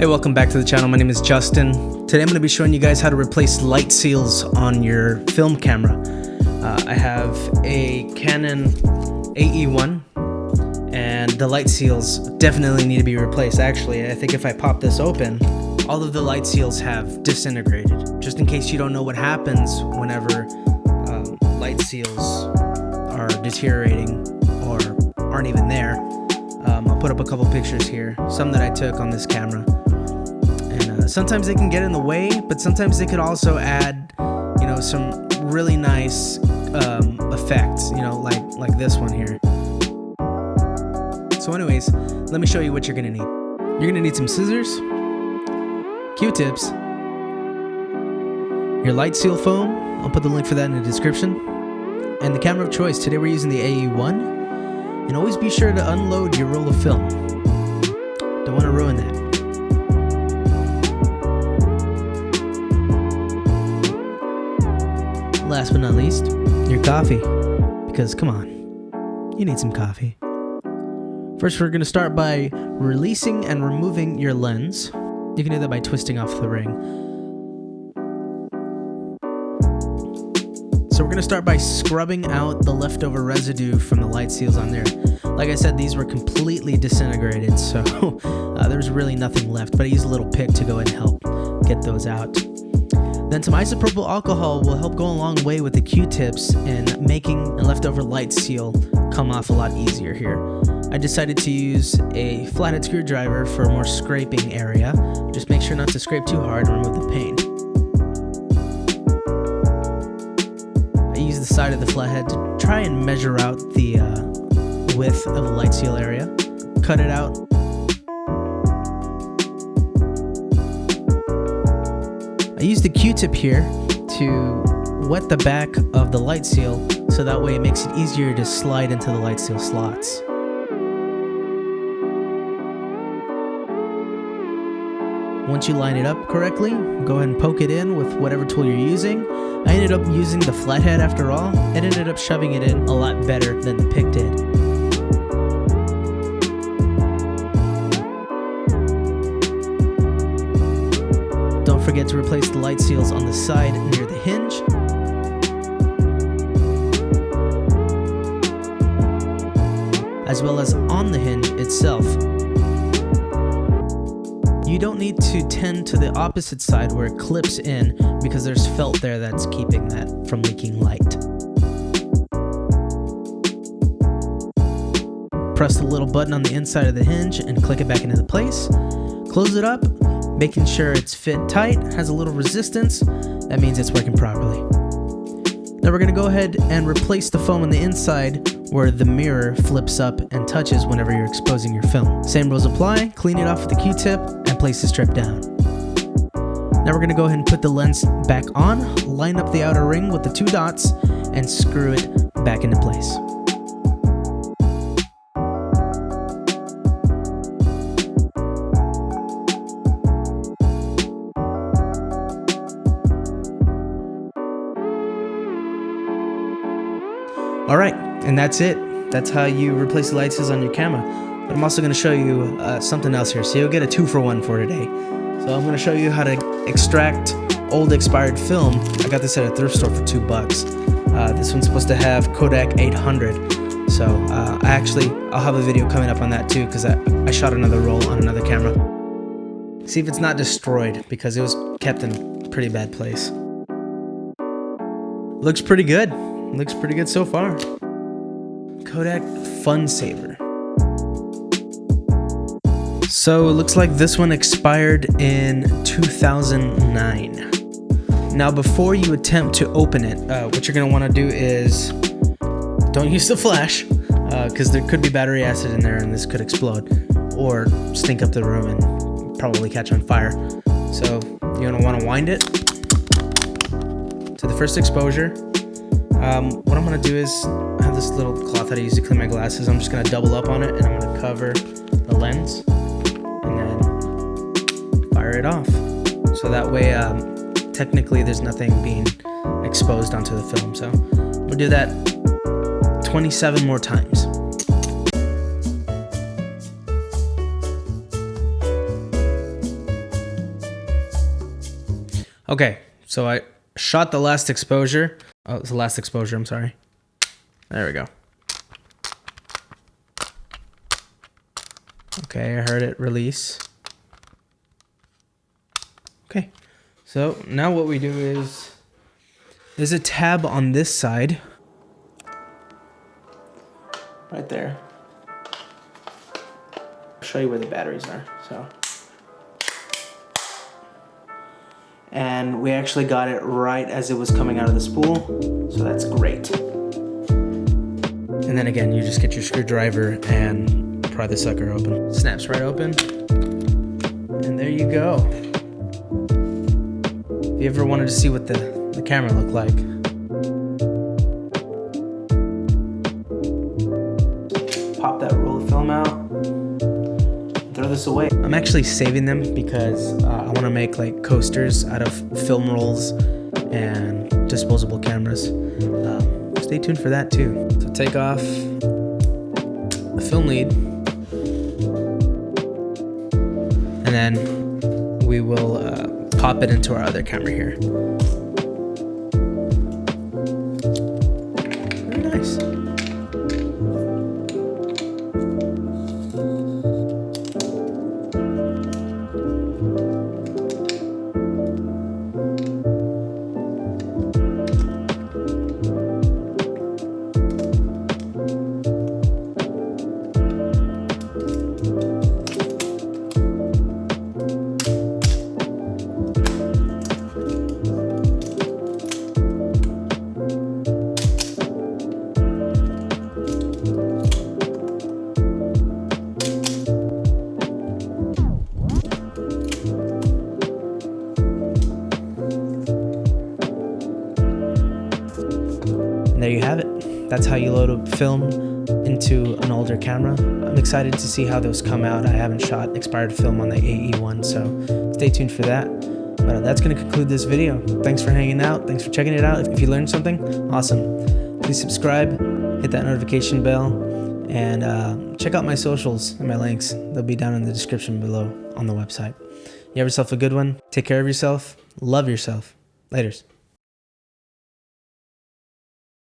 Hey, welcome back to the channel. My name is Justin. Today I'm going to be showing you guys how to replace light seals on your film camera. I have a Canon AE-1 and the light seals definitely need to be replaced. Actually, I think if I pop this open, all of the light seals have disintegrated. Just in case you don't know what happens whenever light seals are deteriorating or aren't even there. I'll put up a couple pictures here, some that I took on this camera. And sometimes they can get in the way, but sometimes they could also add, some really nice effects, like this one here. So anyways, let me show you what you're gonna need. You're gonna need some scissors, Q-tips, your light seal foam, I'll put the link for that in the description, and the camera of choice. Today we're using the AE-1. And always be sure to unload your roll of film. Don't want to ruin that. Last but not least, your coffee. Because come on, you need some coffee. First, we're going to start by releasing and removing your lens. You can do that by twisting off the ring. So we're going to start by scrubbing out the leftover residue from the light seals on there. Like I said, these were completely disintegrated, so there's really nothing left, but I used a little pick to go ahead and help get those out. Then some isopropyl alcohol will help go a long way with the Q-tips in making a leftover light seal come off a lot easier here. I decided to use a flathead screwdriver for a more scraping area. Just make sure not to scrape too hard and remove the paint. I use the side of the flathead to try and measure out the width of the light seal area. Cut it out. I use the Q-tip here to wet the back of the light seal so that way it makes it easier to slide into the light seal slots. Once you line it up correctly, go ahead and poke it in with whatever tool you're using. I ended up using the flathead after all. It ended up shoving it in a lot better than the pick did. Don't forget to replace the light seals on the side near the hinge. As well as on the hinge itself. You don't need to tend to the opposite side where it clips in because there's felt there that's keeping that from leaking light. Press the little button on the inside of the hinge and click it back into place. Close it up, making sure it's fit tight, has a little resistance. That means it's working properly. Now we're going to go ahead and replace the foam on the inside where the mirror flips up and touches whenever you're exposing your film. Same rules apply, clean it off with the Q-tip and place the strip down. Now we're going to go ahead and put the lens back on, line up the outer ring with the two dots, and screw it back into place. Alright, and that's it. That's how you replace the light seals on your camera. But I'm also going to show you something else here. So you'll get a 2-for-1 for today. So I'm going to show you how to extract old expired film. I got this at a thrift store for $2. This one's supposed to have Kodak 800. So I'll have a video coming up on that too because I shot another roll on another camera. See if it's not destroyed because it was kept in a pretty bad place. Looks pretty good. Looks pretty good so far. Kodak Fun Saver. So it looks like this one expired in 2009. Now before you attempt to open it, what you're going to want to do is don't use the flash because there could be battery acid in there and this could explode or stink up the room and probably catch on fire. So you're going to want to wind it to the first exposure. What I'm going to do is I have this little cloth that I use to clean my glasses. I'm just going to double up on it and I'm going to cover the lens and then fire it off. So that way, technically there's nothing being exposed onto the film. So we'll do that 27 more times. Okay, so I shot the last exposure. Oh, it's the last exposure, I'm sorry. There we go. Okay, I heard it release. Okay, so now what we do is, there's a tab on this side. Right there. I'll show you where the batteries are, so. And we actually got it right as it was coming out of the spool, so that's great. And then again, you just get your screwdriver and pry the sucker open. Snaps right open, and there you go. If you ever wanted to see what the camera looked like, pop that roll of film out, throw this away. I'm actually saving them because I want to make like coasters out of film rolls and disposable cameras. Stay tuned for that too. So take off the film lead, and then we will pop it into our other camera here. Very nice. And there you have it. That's how you load a film into an older camera. I'm excited to see how those come out. I haven't shot expired film on the AE-1, so stay tuned for that. But that's going to conclude this video. Thanks for hanging out. Thanks for checking it out. If you learned something, awesome. Please subscribe, hit that notification bell, and check out my socials and my links. They'll be down in the description below on the website. You have yourself a good one. Take care of yourself. Love yourself. Laters.